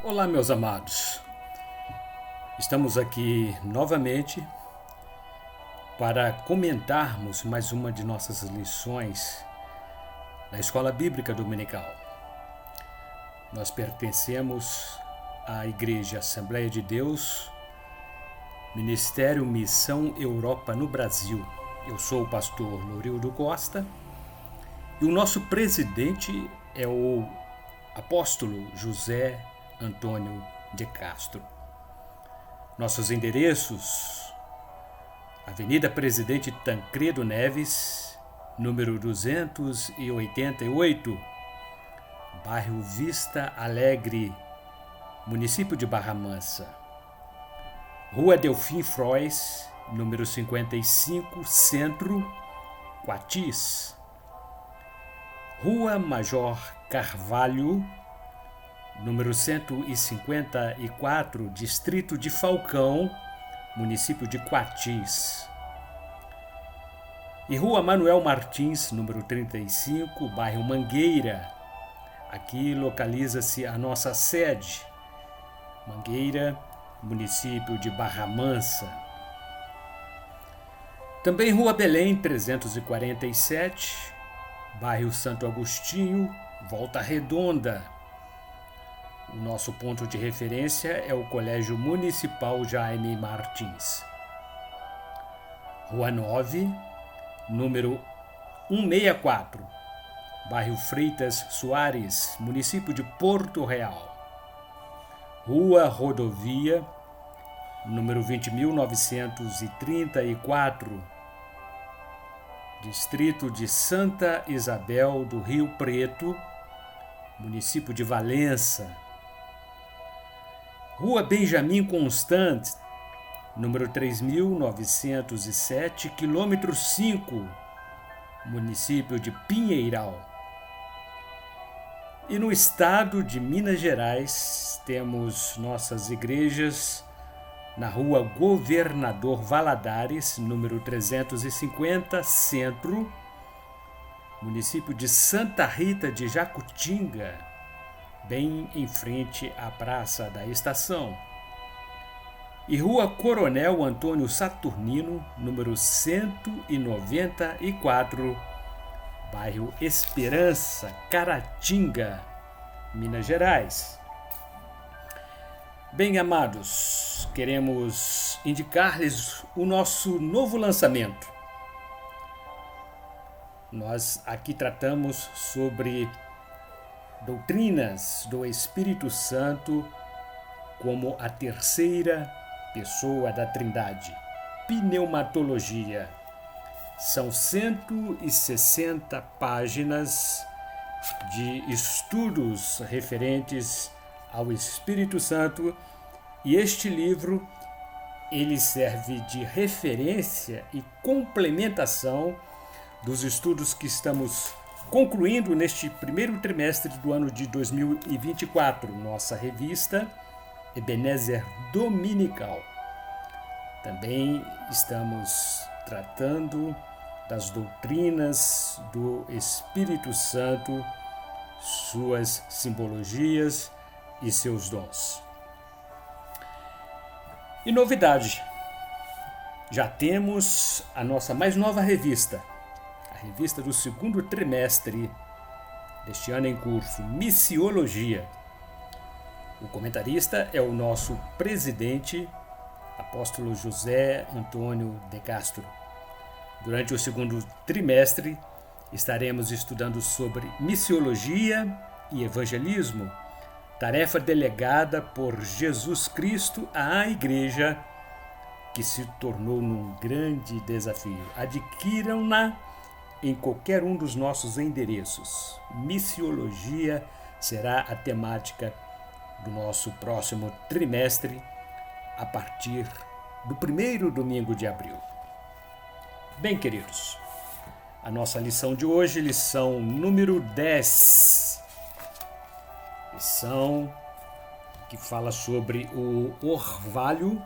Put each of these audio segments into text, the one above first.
Olá, meus amados. Estamos aqui novamente para comentarmos mais uma de nossas lições da Escola Bíblica Dominical. Nós pertencemos à Igreja Assembleia de Deus, Ministério Missão Europa no Brasil. Eu sou o pastor Lorildo Costa e o nosso presidente é o apóstolo José Antônio de Castro. Nossos endereços: Avenida Presidente Tancredo Neves, número 288, bairro Vista Alegre, município de Barra Mansa. Rua Delfim Frois, número 55, Centro, Quatis. Rua Major Carvalho, número 154, Distrito de Falcão, município de Quatis. E Rua Manuel Martins, número 35, bairro Mangueira. Aqui localiza-se a nossa sede, Mangueira, município de Barra Mansa. Também Rua Belém, 347, bairro Santo Agostinho, Volta Redonda. O nosso ponto de referência é o Colégio Municipal Jaime Martins. Rua 9, número 164, bairro Freitas Soares, município de Porto Real. Rua Rodovia, número 20.934, Distrito de Santa Isabel do Rio Preto, município de Valença. Rua Benjamin Constant, número 3.907, quilômetro 5, município de Pinheiral. E no estado de Minas Gerais, temos nossas igrejas na Rua Governador Valadares, número 350, Centro, município de Santa Rita de Jacutinga, bem em frente à Praça da Estação. E Rua Coronel Antônio Saturnino, número 194, bairro Esperança, Caratinga, Minas Gerais. Bem, amados, queremos indicar-lhes o nosso novo lançamento. Nós aqui tratamos sobre doutrinas do Espírito Santo como a terceira pessoa da Trindade, pneumatologia. São 160 páginas de estudos referentes ao Espírito Santo, e este livro ele serve de referência e complementação dos estudos que estamos concluindo neste primeiro trimestre do ano de 2024, nossa revista Ebenezer Dominical. Também estamos tratando das doutrinas do Espírito Santo, suas simbologias e seus dons. E novidade, já temos a nossa mais nova revista, a revista do segundo trimestre deste ano em curso, Missiologia. O comentarista é o nosso presidente, apóstolo José Antônio de Castro. Durante o segundo trimestre, estaremos estudando sobre missiologia e evangelismo, tarefa delegada por Jesus Cristo à Igreja, que se tornou num grande desafio. Adquiram-na em qualquer um dos nossos endereços. Missiologia será a temática do nosso próximo trimestre, a partir do primeiro domingo de abril. Bem, queridos, a nossa lição de hoje, lição número 10. Lição que fala sobre o orvalho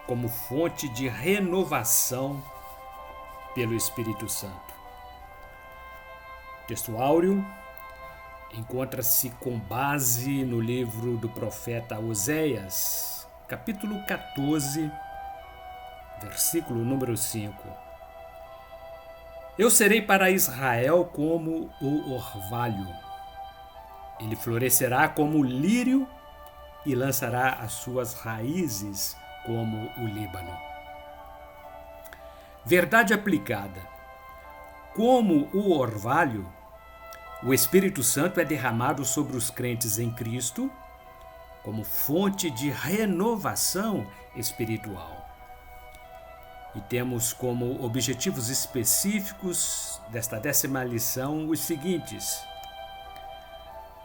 como fonte de renovação pelo Espírito Santo. Texto áureo, encontra-se com base no livro do profeta Oséias, capítulo 14, versículo número 5. Eu serei para Israel como o orvalho. Ele florescerá como o lírio e lançará as suas raízes como o Líbano. Verdade aplicada. Como o orvalho, o Espírito Santo é derramado sobre os crentes em Cristo como fonte de renovação espiritual. E temos como objetivos específicos desta 10ª lição os seguintes: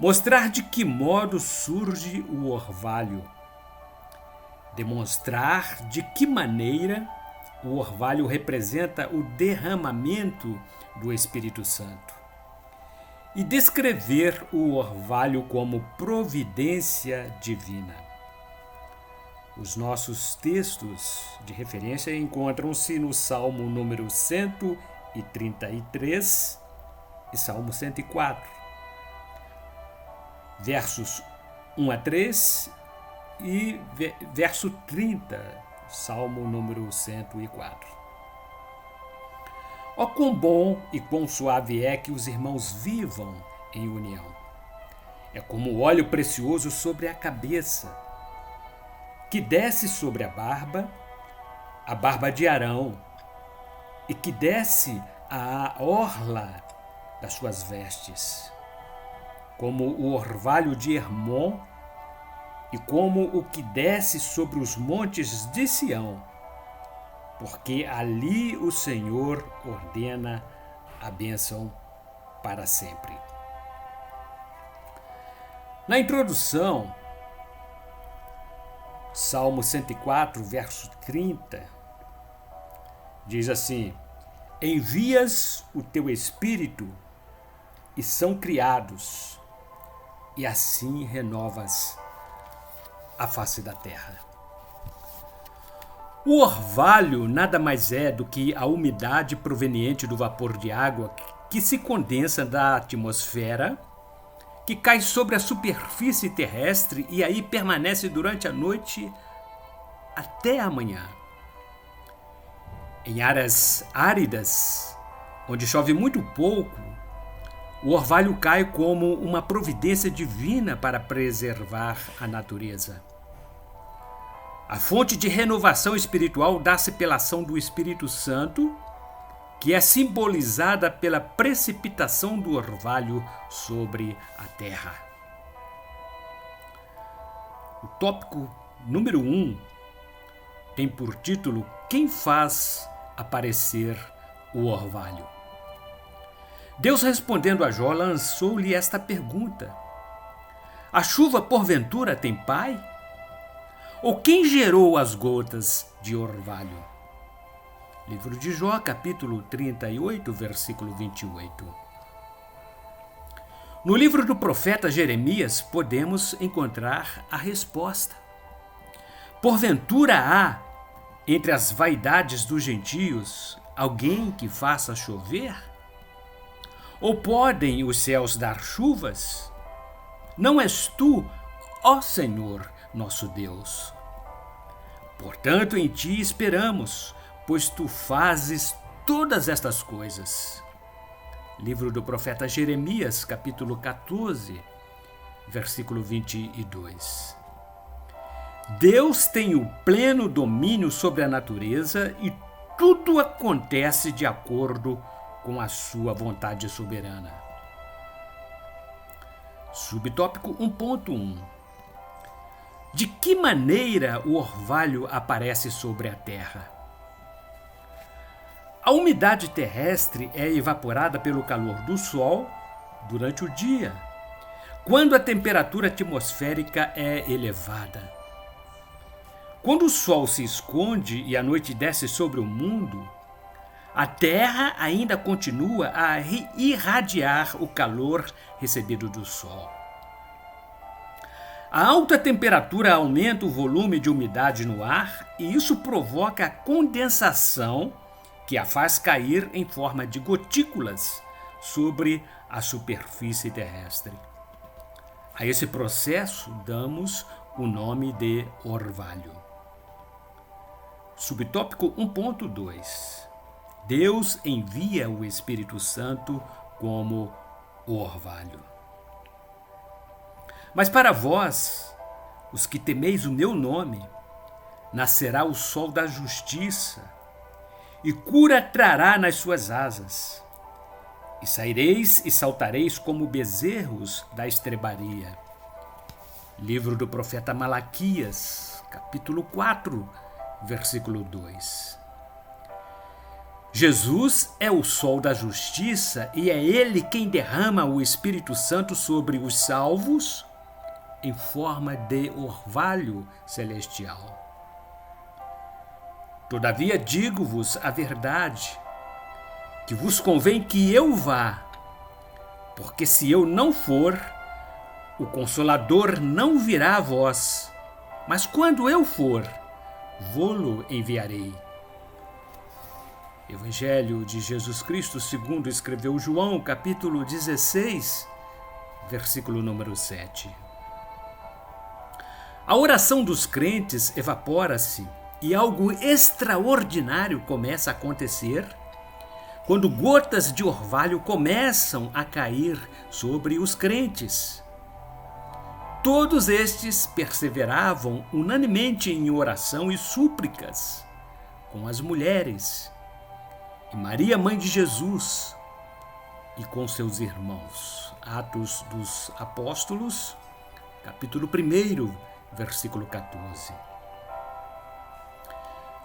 mostrar de que modo surge o orvalho, demonstrar de que maneira o orvalho representa o derramamento do Espírito Santo e descrever o orvalho como providência divina. Os nossos textos de referência encontram-se no Salmo número 133 e Salmo 104, versos 1 a 3 e verso 30, Salmo número 104. Ó quão bom e quão suave é que os irmãos vivam em união. É como óleo precioso sobre a cabeça, que desce sobre a barba de Arão, e que desce à orla das suas vestes, como o orvalho de Hermon, e como o que desce sobre os montes de Sião, porque ali o Senhor ordena a bênção para sempre. Na introdução, Salmo 104, verso 30, diz assim: envias o teu Espírito e são criados, e assim renovas a face da terra. O orvalho nada mais é do que a umidade proveniente do vapor de água que se condensa da atmosfera, que cai sobre a superfície terrestre e aí permanece durante a noite até a manhã. Em áreas áridas, onde chove muito pouco, o orvalho cai como uma providência divina para preservar a natureza. A fonte de renovação espiritual dá-se pela ação do Espírito Santo, que é simbolizada pela precipitação do orvalho sobre a terra. O tópico número 1 tem por título: quem faz aparecer o orvalho? Deus, respondendo a Jó, lançou-lhe esta pergunta: a chuva porventura tem pai? Ou quem gerou as gotas de orvalho? Livro de Jó, capítulo 38, versículo 28. No livro do profeta Jeremias, podemos encontrar a resposta. Porventura há, entre as vaidades dos gentios, alguém que faça chover? Ou podem os céus dar chuvas? Não és tu, ó Senhor, nosso Deus. Portanto, em ti esperamos, pois tu fazes todas estas coisas. Livro do profeta Jeremias, capítulo 14, versículo 22. Deus tem o pleno domínio sobre a natureza e tudo acontece de acordo com a sua vontade soberana. Subtópico 1.1. De que maneira o orvalho aparece sobre a terra? A umidade terrestre é evaporada pelo calor do Sol durante o dia, quando a temperatura atmosférica é elevada. Quando o Sol se esconde e a noite desce sobre o mundo, a Terra ainda continua a irradiar o calor recebido do Sol. A alta temperatura aumenta o volume de umidade no ar e isso provoca a condensação, que a faz cair em forma de gotículas sobre a superfície terrestre. A esse processo damos o nome de orvalho. Subtópico 1.2. Deus envia o Espírito Santo como o orvalho. Mas para vós, os que temeis o meu nome, nascerá o sol da justiça, e cura trará nas suas asas. E saireis e saltareis como bezerros da estrebaria. Livro do profeta Malaquias, capítulo 4, versículo 2. Jesus é o sol da justiça e é ele quem derrama o Espírito Santo sobre os salvos em forma de orvalho celestial. Todavia digo-vos a verdade, que vos convém que eu vá, porque se eu não for, o Consolador não virá a vós, mas quando eu for, vô-lo enviarei. Evangelho de Jesus Cristo segundo escreveu João, capítulo 16, versículo número 7. A oração dos crentes evapora-se e algo extraordinário começa a acontecer quando gotas de orvalho começam a cair sobre os crentes. Todos estes perseveravam unanimemente em oração e súplicas com as mulheres, e Maria, mãe de Jesus, e com seus irmãos. Atos dos Apóstolos, capítulo 1, versículo 14.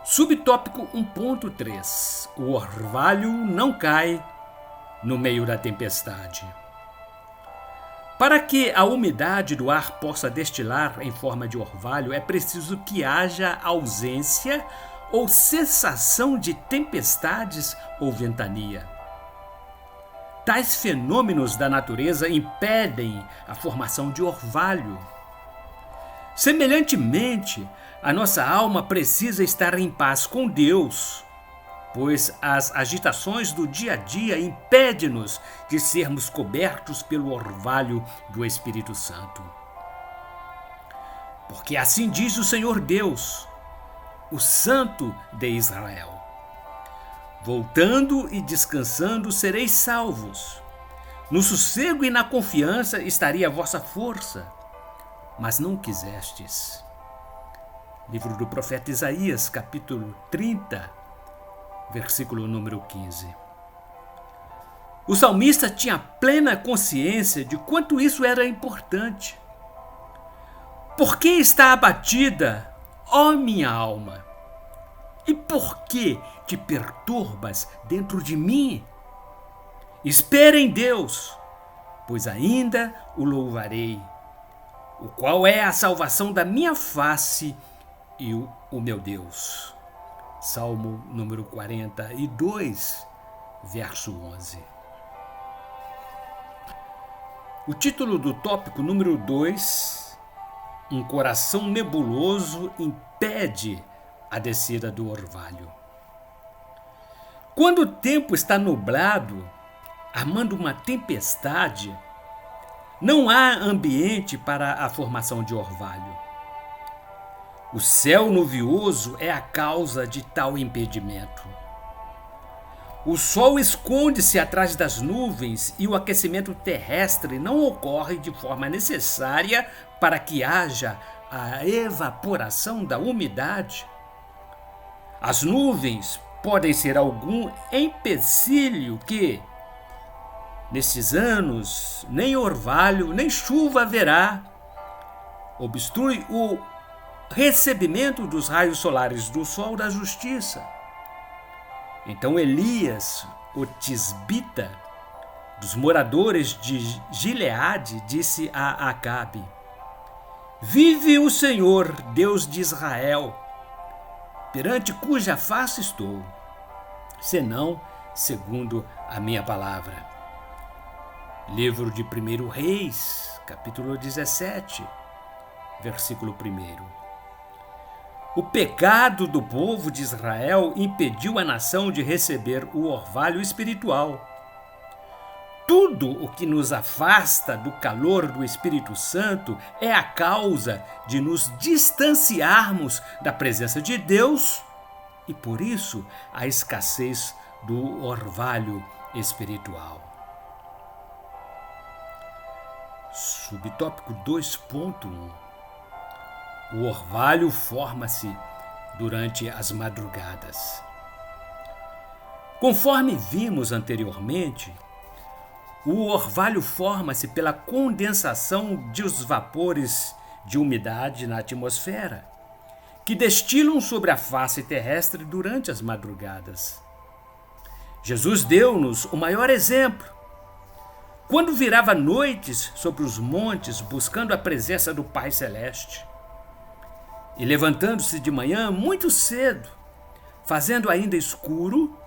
Subtópico 1.3. O orvalho não cai no meio da tempestade. Para que a umidade do ar possa destilar em forma de orvalho, é preciso que haja ausência ou cessação de tempestades ou ventania. Tais fenômenos da natureza impedem a formação de orvalho. Semelhantemente, a nossa alma precisa estar em paz com Deus, pois as agitações do dia a dia impedem-nos de sermos cobertos pelo orvalho do Espírito Santo. Porque assim diz o Senhor Deus, o Santo de Israel: voltando e descansando sereis salvos. No sossego e na confiança estaria a vossa força, mas não quisestes. Livro do profeta Isaías, capítulo 30, versículo número 15. O salmista tinha plena consciência de quanto isso era importante. Por que está abatida, ó minha alma? E por que te perturbas dentro de mim? Espera em Deus, pois ainda o louvarei, o qual é a salvação da minha face e o meu Deus. Salmo número 42, verso 11. O título do tópico número 2, um coração nebuloso impede a descida do orvalho. Quando o tempo está nublado, armando uma tempestade, não há ambiente para a formação de orvalho. O céu nuvioso é a causa de tal impedimento. O sol esconde-se atrás das nuvens e o aquecimento terrestre não ocorre de forma necessária para que haja a evaporação da umidade. As nuvens podem ser algum empecilho que, nesses anos, nem orvalho, nem chuva haverá. Obstrui o recebimento dos raios solares do sol da justiça. Então Elias, o tisbita, dos moradores de Gileade, disse a Acabe: vive o Senhor, Deus de Israel, perante cuja face estou, senão segundo a minha palavra. Livro de 1 Reis, capítulo 17, versículo 1. O pecado do povo de Israel impediu a nação de receber o orvalho espiritual. Tudo o que nos afasta do calor do Espírito Santo é a causa de nos distanciarmos da presença de Deus e, por isso, a escassez do orvalho espiritual. Subtópico 2.1. O orvalho forma-se durante as madrugadas. Conforme vimos anteriormente, o orvalho forma-se pela condensação dos vapores de umidade na atmosfera, que destilam sobre a face terrestre durante as madrugadas. Jesus deu-nos o maior exemplo. Quando virava noites sobre os montes buscando a presença do Pai Celeste, e levantando-se de manhã muito cedo, fazendo ainda escuro,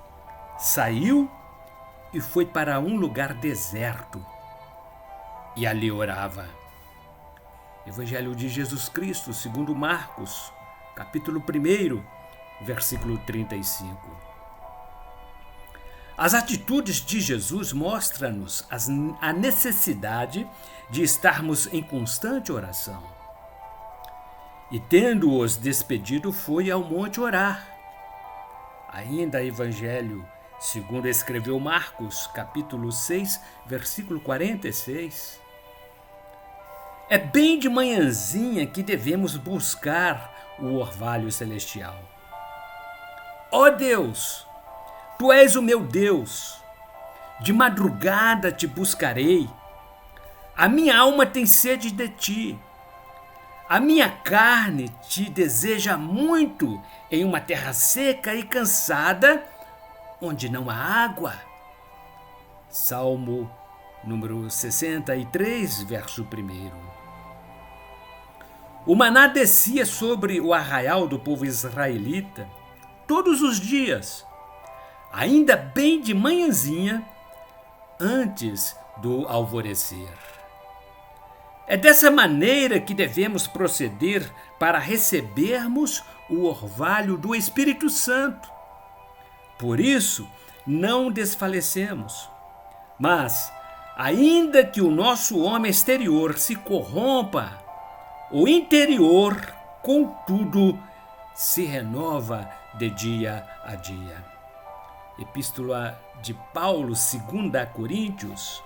saiu e foi para um lugar deserto e ali orava. Evangelho de Jesus Cristo, segundo Marcos, capítulo 1, versículo 35. As atitudes de Jesus mostram-nos a necessidade de estarmos em constante oração. E tendo-os despedido, foi ao monte orar. Ainda Evangelho segundo escreveu Marcos, capítulo 6, versículo 46. É bem de manhãzinha que devemos buscar o orvalho celestial. Ó Deus, Tu és o meu Deus, de madrugada te buscarei. A minha alma tem sede de Ti. A minha carne te deseja muito em uma terra seca e cansada, onde não há água. Salmo número 63, verso 1. O maná descia sobre o arraial do povo israelita todos os dias, ainda bem de manhãzinha, antes do alvorecer. É dessa maneira que devemos proceder para recebermos o orvalho do Espírito Santo. Por isso, não desfalecemos. Mas, ainda que o nosso homem exterior se corrompa, o interior, contudo, se renova de dia a dia. Epístola de Paulo, 2 Coríntios,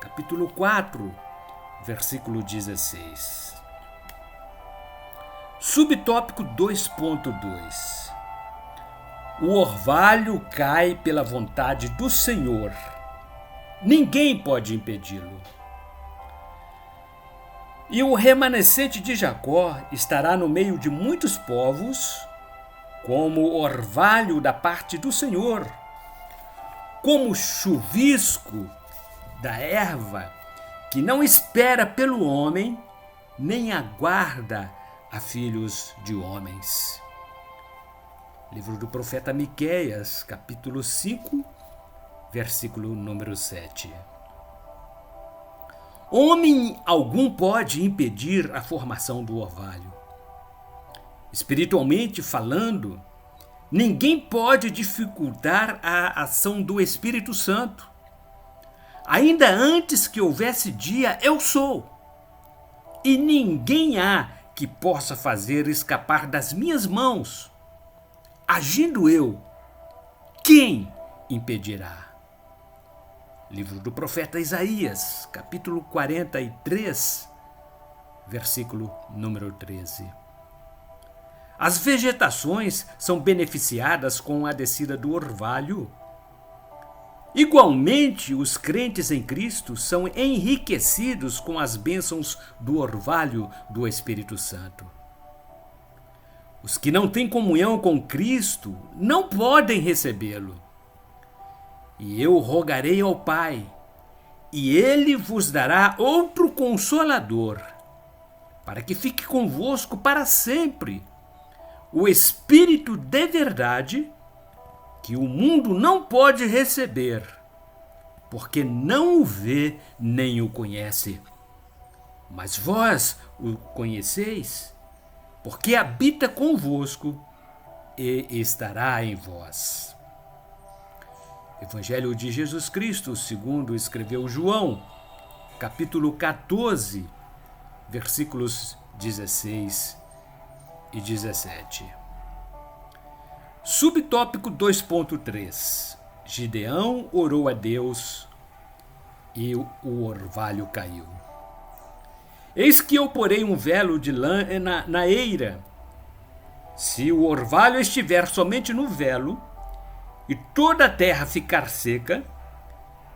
capítulo 4, versículo 16. Subtópico 2.2. O orvalho cai pela vontade do Senhor. Ninguém pode impedi-lo. E o remanescente de Jacó estará no meio de muitos povos, como orvalho da parte do Senhor, como chuvisco da erva, que não espera pelo homem, nem aguarda a filhos de homens. Livro do profeta Miqueias, capítulo 5, versículo número 7. Homem algum pode impedir a formação do orvalho. Espiritualmente falando, ninguém pode dificultar a ação do Espírito Santo. Ainda antes que houvesse dia, eu sou. E ninguém há que possa fazer escapar das minhas mãos. Agindo eu, quem impedirá? Livro do profeta Isaías, capítulo 43, versículo número 13. As vegetações são beneficiadas com a descida do orvalho. Igualmente, os crentes em Cristo são enriquecidos com as bênçãos do orvalho do Espírito Santo. Os que não têm comunhão com Cristo não podem recebê-lo. E eu rogarei ao Pai, e Ele vos dará outro Consolador, para que fique convosco para sempre, o Espírito de verdade, que o mundo não pode receber, porque não o vê nem o conhece. Mas vós o conheceis, porque habita convosco e estará em vós. Evangelho de Jesus Cristo, segundo escreveu João, capítulo 14, versículos 16 e 17. Subtópico 2.3. Gideão orou a Deus e o orvalho caiu. Eis que eu porei um velo de lã na eira. Se o orvalho estiver somente no velo e toda a terra ficar seca,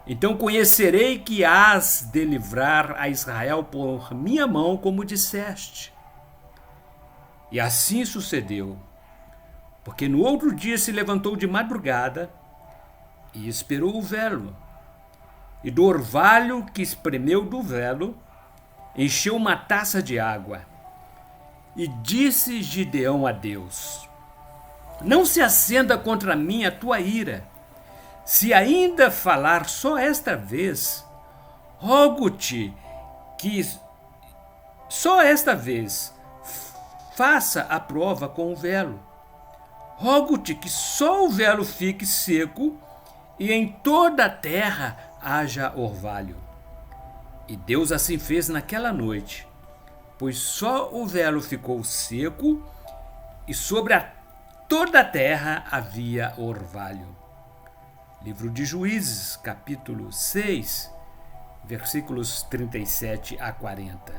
então conhecerei que hás de livrar a Israel por minha mão, como disseste. E assim sucedeu, porque no outro dia se levantou de madrugada e esperou o velo, e do orvalho que espremeu do velo, encheu uma taça de água. E disse Gideão a Deus: não se acenda contra mim a tua ira. Se ainda falar só esta vez, rogo-te que só esta vez faça a prova com o velo. Rogo-te que só o velo fique seco e em toda a terra haja orvalho. E Deus assim fez naquela noite, pois só o velo ficou seco e sobre toda a terra havia orvalho. Livro de Juízes, capítulo 6, versículos 37 a 40.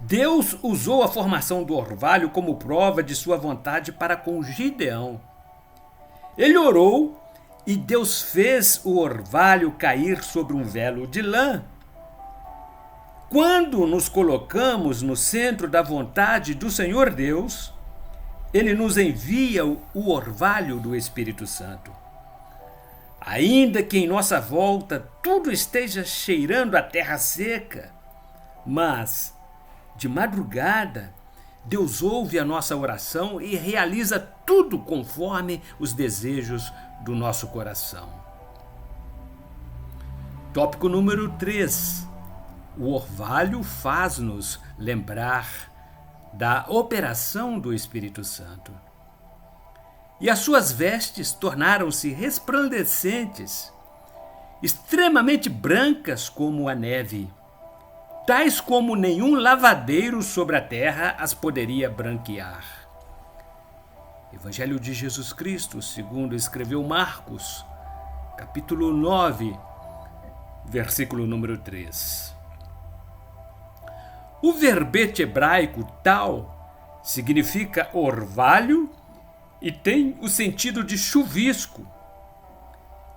Deus usou a formação do orvalho como prova de sua vontade para com Gideão. Ele orou e Deus fez o orvalho cair sobre um velo de lã. Quando nos colocamos no centro da vontade do Senhor Deus, Ele nos envia o orvalho do Espírito Santo. Ainda que em nossa volta tudo esteja cheirando a terra seca, mas de madrugada Deus ouve a nossa oração e realiza tudo conforme os desejos do nosso coração. Tópico número 3. O orvalho faz-nos lembrar da operação do Espírito Santo. E as suas vestes tornaram-se resplandecentes, extremamente brancas como a neve, tais como nenhum lavadeiro sobre a terra as poderia branquear. Evangelho de Jesus Cristo, segundo escreveu Marcos, capítulo 9, versículo número 3. O verbete hebraico tal significa orvalho e tem o sentido de chuvisco.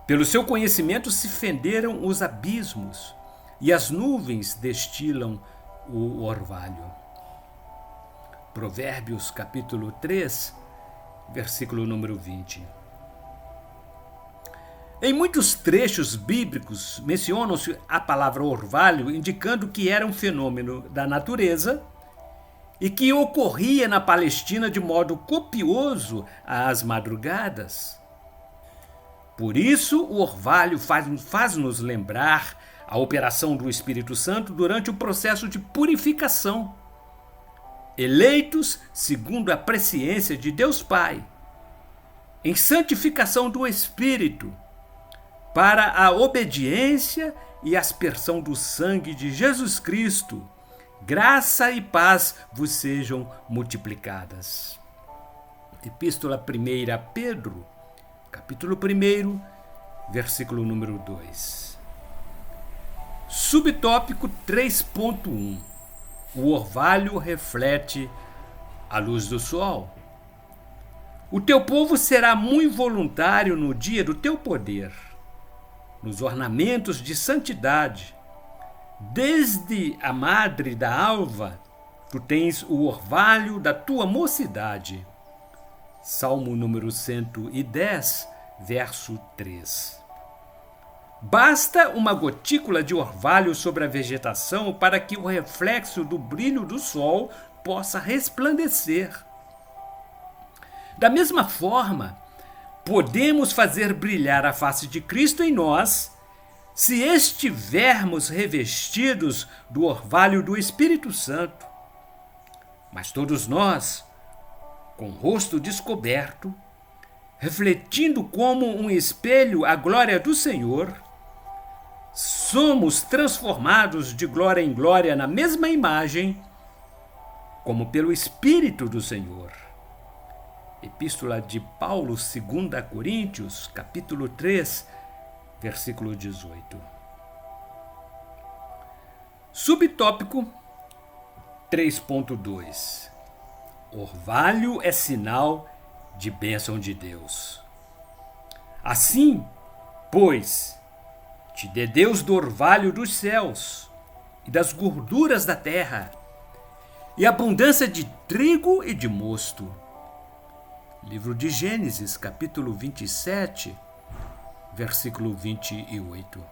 Pelo seu conhecimento se fenderam os abismos e as nuvens destilam o orvalho. Provérbios capítulo 3, versículo número 20. Em muitos trechos bíblicos mencionam-se a palavra orvalho, indicando que era um fenômeno da natureza e que ocorria na Palestina de modo copioso às madrugadas. Por isso, o orvalho faz-nos lembrar a operação do Espírito Santo durante o processo de purificação. Eleitos segundo a presciência de Deus Pai, em santificação do Espírito, para a obediência e aspersão do sangue de Jesus Cristo, graça e paz vos sejam multiplicadas. Epístola 1 a Pedro, capítulo 1, versículo número 2. Subtópico 3.1. O orvalho reflete a luz do sol. O teu povo será muito voluntário no dia do teu poder, nos ornamentos de santidade. Desde a madre da alva, tu tens o orvalho da tua mocidade. Salmo número 110, verso 3. Basta uma gotícula de orvalho sobre a vegetação para que o reflexo do brilho do sol possa resplandecer. Da mesma forma, podemos fazer brilhar a face de Cristo em nós se estivermos revestidos do orvalho do Espírito Santo. Mas todos nós, com o rosto descoberto, refletindo como um espelho a glória do Senhor, somos transformados de glória em glória na mesma imagem, como pelo Espírito do Senhor. Epístola de Paulo, 2 Coríntios, capítulo 3, versículo 18. Subtópico 3.2. Orvalho é sinal de bênção de Deus. Assim, pois, te dê Deus do orvalho dos céus e das gorduras da terra, e abundância de trigo e de mosto. Livro de Gênesis, capítulo 27, versículo 28.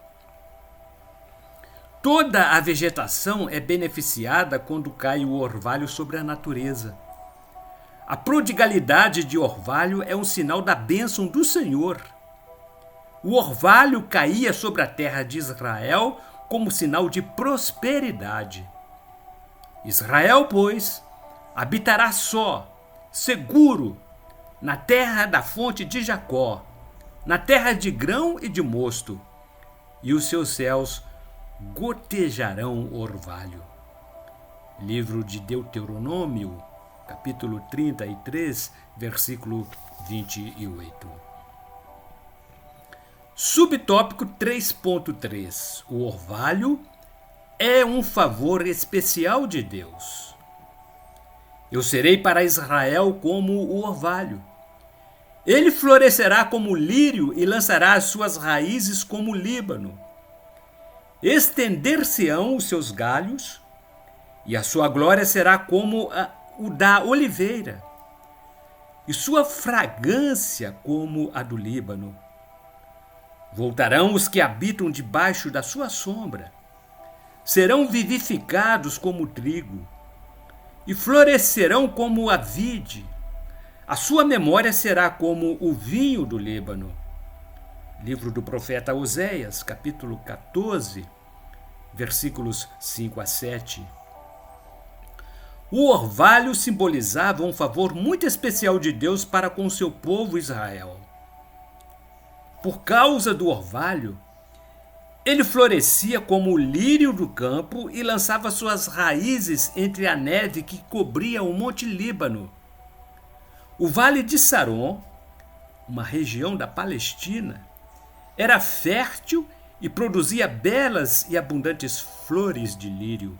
Toda a vegetação é beneficiada quando cai o orvalho sobre a natureza. A prodigalidade de orvalho é um sinal da bênção do Senhor. O orvalho caía sobre a terra de Israel como sinal de prosperidade. Israel, pois, habitará só, seguro, na terra da fonte de Jacó, na terra de grão e de mosto, e os seus céus gotejarão orvalho. Livro de Deuteronômio, capítulo 33, versículo 28. Subtópico 3.3. O orvalho é um favor especial de Deus. Eu serei para Israel como o orvalho. Ele florescerá como o lírio e lançará as suas raízes como o Líbano. Estender-se-ão os seus galhos, e a sua glória será como o da oliveira, e sua fragrância como a do Líbano. Voltarão os que habitam debaixo da sua sombra, serão vivificados como o trigo, e florescerão como a vide. A sua memória será como o vinho do Líbano. Livro do profeta Oséias, capítulo 14, versículos 5 a 7. O orvalho simbolizava um favor muito especial de Deus para com seu povo Israel. Por causa do orvalho, ele florescia como o lírio do campo e lançava suas raízes entre a neve que cobria o Monte Líbano. O Vale de Saron, uma região da Palestina, era fértil e produzia belas e abundantes flores de lírio.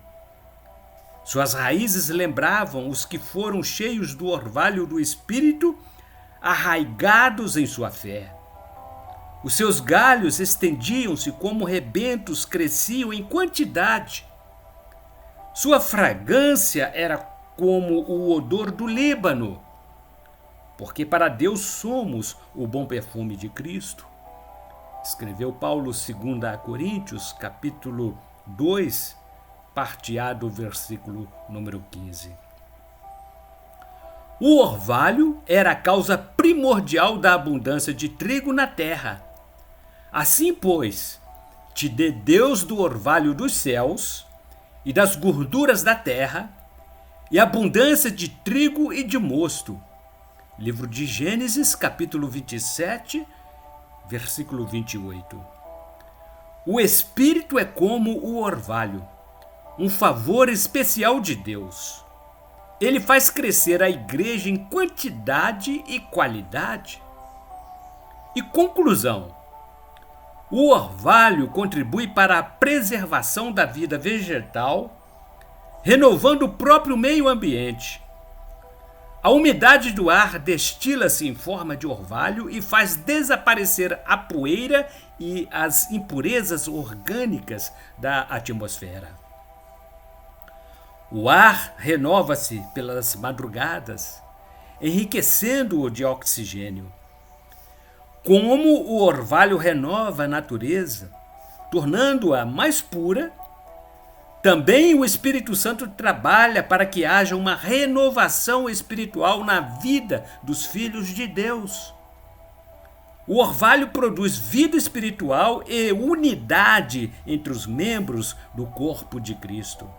Suas raízes lembravam os que foram cheios do orvalho do Espírito, arraigados em sua fé. Os seus galhos estendiam-se como rebentos, cresciam em quantidade. Sua fragrância era como o odor do Líbano, porque para Deus somos o bom perfume de Cristo. Escreveu Paulo 2 Coríntios, capítulo 2, parte A do versículo número 15. O orvalho era a causa primordial da abundância de trigo na terra. Assim, pois, te dê Deus do orvalho dos céus e das gorduras da terra, e abundância de trigo e de mosto. Livro de Gênesis, capítulo 27, versículo 28. O Espírito é como o orvalho, um favor especial de Deus. Ele faz crescer a igreja em quantidade e qualidade. E conclusão: o orvalho contribui para a preservação da vida vegetal, renovando o próprio meio ambiente. A umidade do ar destila-se em forma de orvalho e faz desaparecer a poeira e as impurezas orgânicas da atmosfera. O ar renova-se pelas madrugadas, enriquecendo-o de oxigênio. Como o orvalho renova a natureza, tornando-a mais pura, também o Espírito Santo trabalha para que haja uma renovação espiritual na vida dos filhos de Deus. O orvalho produz vida espiritual e unidade entre os membros do corpo de Cristo.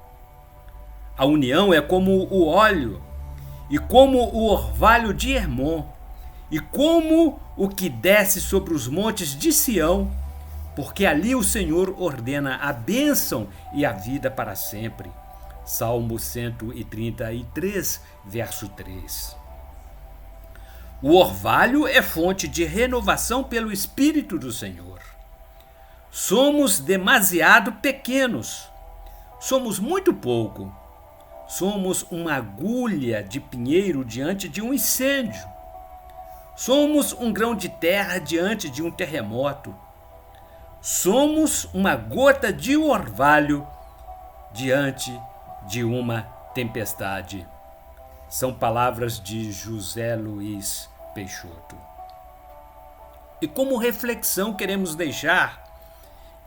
A união é como o óleo e como o orvalho de Hermon, e como o que desce sobre os montes de Sião, porque ali o Senhor ordena a bênção e a vida para sempre. Salmo 133, verso 3. O orvalho é fonte de renovação pelo Espírito do Senhor. Somos demasiado pequenos. Somos muito pouco. Somos uma agulha de pinheiro diante de um incêndio. Somos um grão de terra diante de um terremoto. Somos uma gota de orvalho diante de uma tempestade. São palavras de José Luiz Peixoto. E como reflexão queremos deixar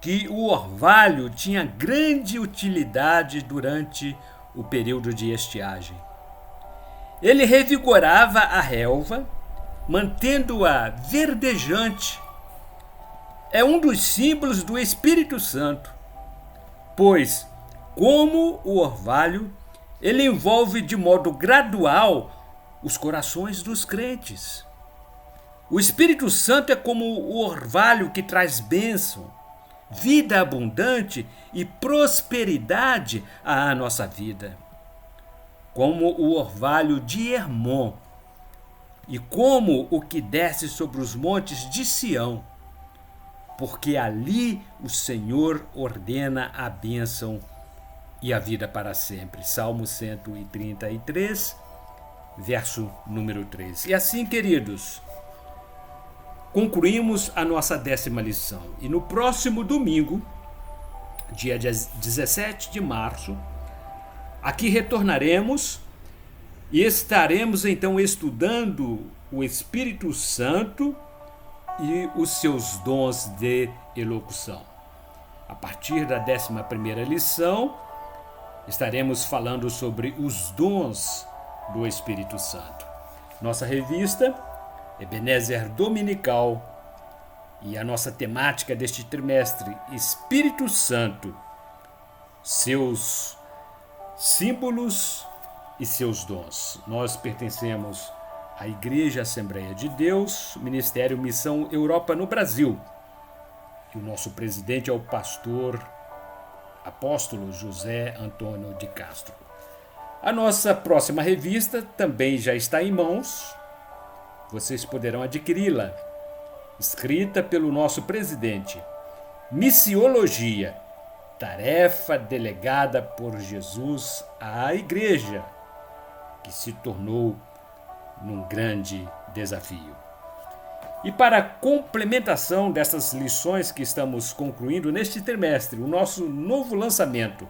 que o orvalho tinha grande utilidade durante o período de estiagem. Ele revigorava a relva, mantendo-a verdejante. É um dos símbolos do Espírito Santo, pois, como o orvalho, ele envolve de modo gradual os corações dos crentes. O Espírito Santo é como o orvalho que traz bênção, vida abundante e prosperidade à nossa vida. Como o orvalho de Hermon e como o que desce sobre os montes de Sião, porque ali o Senhor ordena a bênção e a vida para sempre. Salmo 133, verso número 3. E assim, queridos, concluímos a nossa 10ª lição. E no próximo domingo, dia 17 de março, aqui retornaremos e estaremos então estudando o Espírito Santo e os seus dons de elocução. A partir da 11ª lição, estaremos falando sobre os dons do Espírito Santo. Nossa revista Ebenezer Dominical e a nossa temática deste trimestre, Espírito Santo, seus símbolos e seus dons. Nós pertencemos à Igreja Assembleia de Deus, Ministério Missão Europa no Brasil. E o nosso presidente é o pastor apóstolo José Antônio de Castro. A nossa próxima revista também já está em mãos. Vocês poderão adquiri-la, escrita pelo nosso presidente. Missiologia, tarefa delegada por Jesus à Igreja, que se tornou num grande desafio. E para complementação dessas lições que estamos concluindo neste trimestre, o nosso novo lançamento,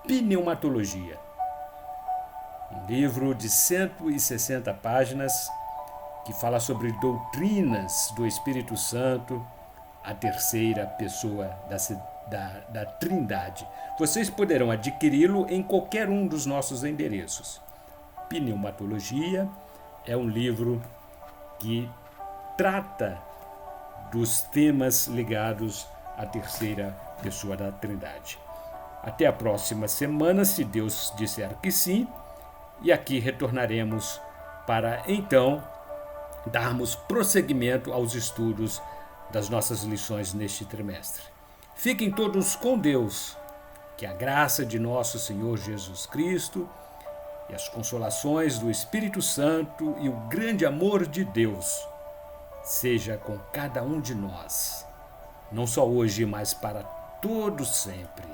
Pneumatologia, um livro de 160 páginas que fala sobre doutrinas do Espírito Santo, a terceira pessoa da Trindade. Vocês poderão adquiri-lo em qualquer um dos nossos endereços. Pneumatologia é um livro que trata dos temas ligados à terceira pessoa da Trindade. Até a próxima semana, se Deus disser que sim, e aqui retornaremos para então darmos prosseguimento aos estudos das nossas lições neste trimestre. Fiquem todos com Deus, que a graça de nosso Senhor Jesus Cristo e as consolações do Espírito Santo e o grande amor de Deus seja com cada um de nós, não só hoje, mas para todos sempre.